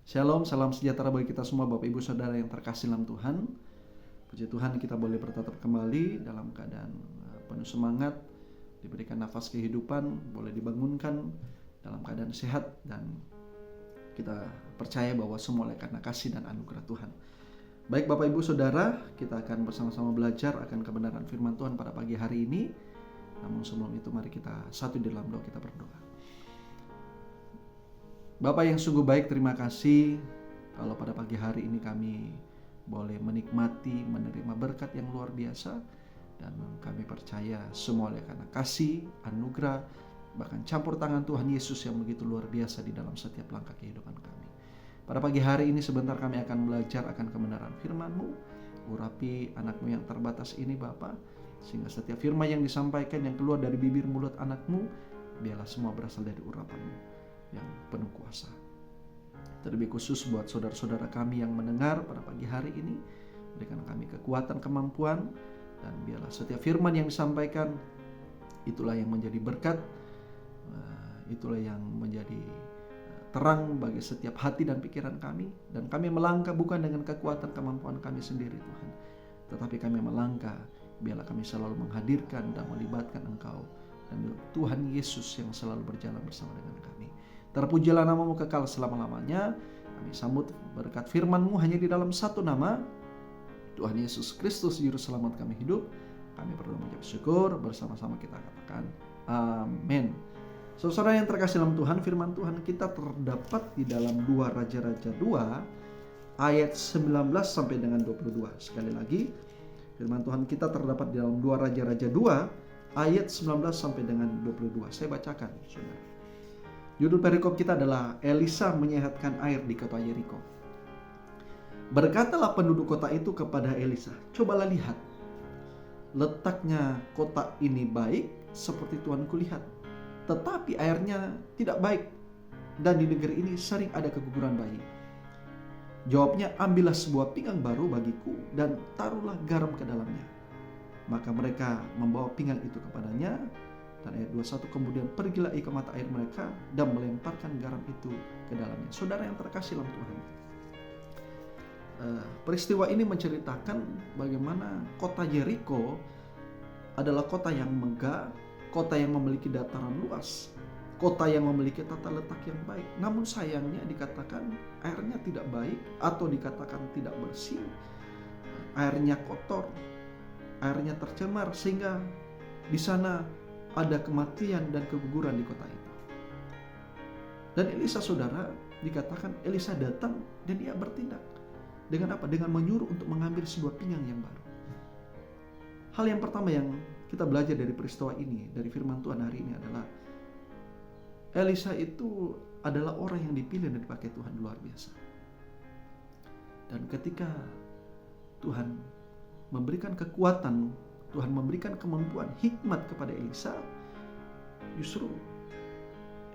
Shalom, salam sejahtera bagi kita semua Bapak Ibu Saudara yang terkasih dalam Tuhan. Puji Tuhan kita boleh bertatap kembali dalam keadaan penuh semangat, diberikan nafas kehidupan, boleh dibangunkan dalam keadaan sehat, dan kita percaya bahwa semua oleh karena kasih dan anugerah Tuhan. Baik Bapak Ibu Saudara, kita akan bersama-sama belajar akan kebenaran firman Tuhan pada pagi hari ini. Namun sebelum itu mari kita satu di dalam doa, kita berdoa. Bapak yang sungguh baik, terima kasih kalau pada pagi hari ini kami boleh menikmati, menerima berkat yang luar biasa. Dan kami percaya semua oleh karena kasih, anugerah, bahkan campur tangan Tuhan Yesus yang begitu luar biasa di dalam setiap langkah kehidupan kami. Pada pagi hari ini sebentar kami akan belajar akan kebenaran firman-Mu. Urapi anak-Mu yang terbatas ini Bapa, sehingga setiap firman yang disampaikan yang keluar dari bibir mulut anak-Mu, biarlah semua berasal dari urapan-Mu yang penuh kuasa. Terlebih khusus buat saudara-saudara kami yang mendengar pada pagi hari ini, berikan kami kekuatan, kemampuan, dan biarlah setiap firman yang disampaikan itulah yang menjadi berkat, itulah yang menjadi terang bagi setiap hati dan pikiran kami. Dan kami melangkah bukan dengan kekuatan kemampuan kami sendiri Tuhan, tetapi kami melangkah biarlah kami selalu menghadirkan dan melibatkan Engkau dan Tuhan Yesus yang selalu berjalan bersama dengan kami. Terpujilah nama-Mu kekal selama-lamanya. Kami sambut berkat firman-Mu hanya di dalam satu nama, Tuhan Yesus Kristus Juru Selamat kami hidup. Kami perlu mengucap syukur, bersama-sama kita katakan amin. Saudara yang terkasih dalam Tuhan, firman Tuhan kita terdapat di dalam 2 Raja-Raja 2 ayat 19 sampai dengan 22. Sekali lagi, firman Tuhan kita terdapat di dalam 2 Raja-Raja 2 ayat 19 sampai dengan 22. Saya bacakan, Saudara. Judul perikop kita adalah Elisa menyehatkan air di kota Yeriko. Berkatalah penduduk kota itu kepada Elisa, "Cobalah lihat, letaknya kota ini baik seperti tuanku lihat, tetapi airnya tidak baik, dan di negeri ini sering ada keguguran bayi." Jawabnya, "Ambillah sebuah pinggang baru bagiku dan taruhlah garam ke dalamnya." Maka mereka membawa pinggang itu kepadanya. Dan ayat 21, kemudian pergilah ia ke mata air mereka dan melemparkan garam itu ke dalamnya. Saudara yang terkasih dalam Tuhan, peristiwa ini menceritakan bagaimana kota Yeriko adalah kota yang megah, kota yang memiliki dataran luas, kota yang memiliki tata letak yang baik. Namun sayangnya dikatakan airnya tidak baik atau dikatakan tidak bersih, airnya kotor, airnya tercemar, sehingga di sana ada kematian dan keguguran di kota itu. Dan Elisa, saudara, dikatakan Elisa datang dan dia bertindak. Dengan apa? Dengan menyuruh untuk mengambil sebuah pinggang yang baru. Hal yang pertama yang kita belajar dari peristiwa ini, dari firman Tuhan hari ini adalah Elisa itu adalah orang yang dipilih dan dipakai Tuhan luar biasa. Dan ketika Tuhan memberikan kekuatan, Tuhan memberikan kemampuan, hikmat kepada Elisa, justru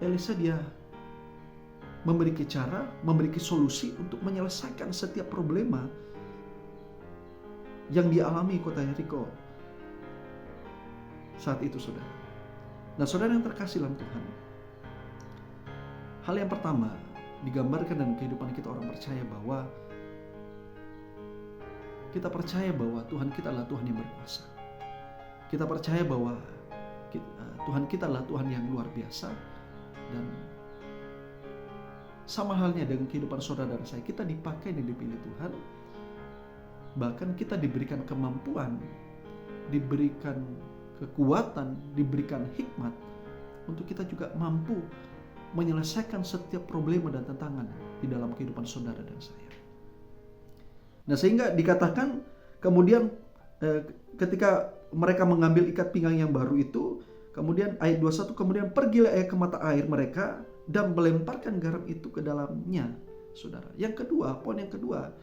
Elisa dia memiliki cara, memiliki solusi untuk menyelesaikan setiap problema yang dialami kota Yeriko saat itu, saudara. Nah, saudara yang terkasih dalam Tuhan, hal yang pertama digambarkan dalam kehidupan kita orang percaya bahwa kita percaya bahwa Tuhan kita adalah Tuhan yang berkuasa. Kita percaya bahwa Tuhan kita adalah Tuhan yang luar biasa. Dan sama halnya dengan kehidupan saudara dan saya, kita dipakai dan dipilih Tuhan. Bahkan kita diberikan kemampuan, diberikan kekuatan, diberikan hikmat untuk kita juga mampu menyelesaikan setiap problema dan tantangan di dalam kehidupan saudara dan saya. Nah, sehingga dikatakan kemudian ketika mereka mengambil ikat pinggang yang baru itu, kemudian ayat 21, kemudian pergilah ia ke mata air mereka dan melemparkan garam itu ke dalamnya, saudara. Yang kedua, poin yang kedua,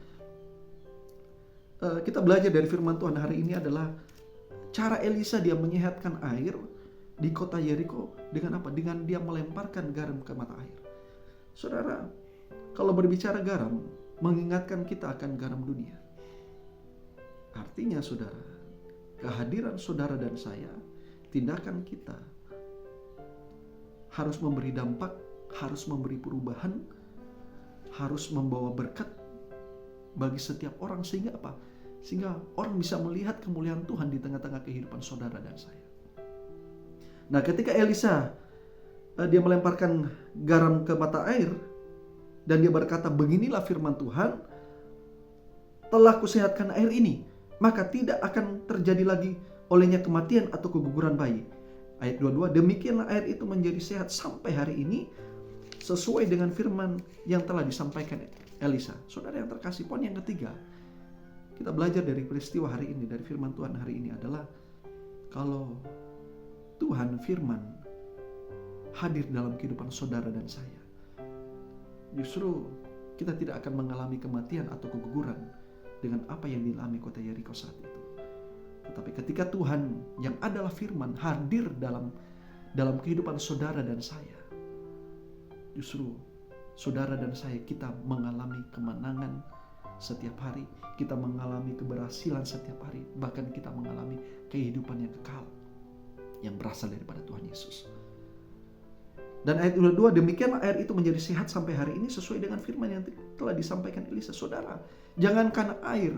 kita belajar dari firman Tuhan hari ini adalah cara Elisa dia menyehatkan air di kota Yeriko dengan apa? Dengan dia melemparkan garam ke mata air. Saudara, kalau berbicara garam, mengingatkan kita akan garam dunia. Artinya, saudara, kehadiran saudara dan saya, tindakan kita harus memberi dampak, harus memberi perubahan, harus membawa berkat bagi setiap orang, sehingga apa? Sehingga orang bisa melihat kemuliaan Tuhan di tengah-tengah kehidupan saudara dan saya. Nah, ketika Elisa dia melemparkan garam ke mata air dan dia berkata, beginilah firman Tuhan, telah kusehatkan air ini, maka tidak akan terjadi lagi olehnya kematian atau keguguran bayi. Ayat 22, demikianlah air itu menjadi sehat sampai hari ini, sesuai dengan firman yang telah disampaikan Elisa. Saudara yang terkasih, poin yang ketiga, kita belajar dari peristiwa hari ini, dari firman Tuhan hari ini adalah, kalau Tuhan firman hadir dalam kehidupan saudara dan saya, justru kita tidak akan mengalami kematian atau keguguran dengan apa yang dialami kota Yeriko saat itu. Tetapi ketika Tuhan yang adalah firman hadir dalam kehidupan saudara dan saya, justru saudara dan saya, kita mengalami kemenangan setiap hari, kita mengalami keberhasilan setiap hari, bahkan kita mengalami kehidupan yang kekal yang berasal daripada Tuhan Yesus. Dan ayat 22, demikianlah air itu menjadi sehat sampai hari ini, sesuai dengan firman yang telah disampaikan Elisa. Saudara, jangankan air,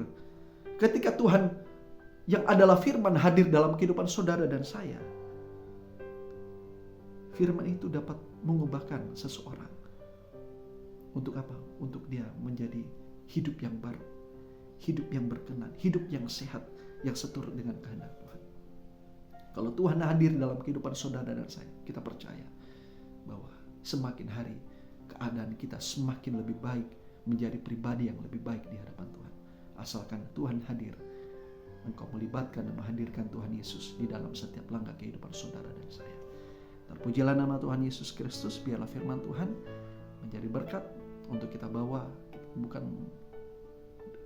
ketika Tuhan yang adalah firman hadir dalam kehidupan saudara dan saya, firman itu dapat mengubahkan seseorang. Untuk apa? Untuk dia menjadi hidup yang baru, hidup yang berkenan, hidup yang sehat, yang seturut dengan kehendak Tuhan. Kalau Tuhan hadir dalam kehidupan saudara dan saya, kita percaya bahwa semakin hari keadaan kita semakin lebih baik, menjadi pribadi yang lebih baik di hadapan Tuhan. Asalkan Tuhan hadir, engkau melibatkan dan menghadirkan Tuhan Yesus di dalam setiap langkah kehidupan saudara dan saya. Terpujilah nama Tuhan Yesus Kristus. Biarlah firman Tuhan menjadi berkat untuk kita bawa, bukan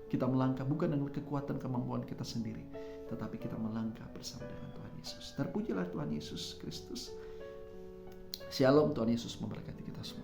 kita melangkah bukan dengan kekuatan kemampuan kita sendiri, tetapi kita melangkah bersama dengan Tuhan Yesus. Terpujilah Tuhan Yesus Kristus. Shalom, Tuhan Yesus memberkati kita semua.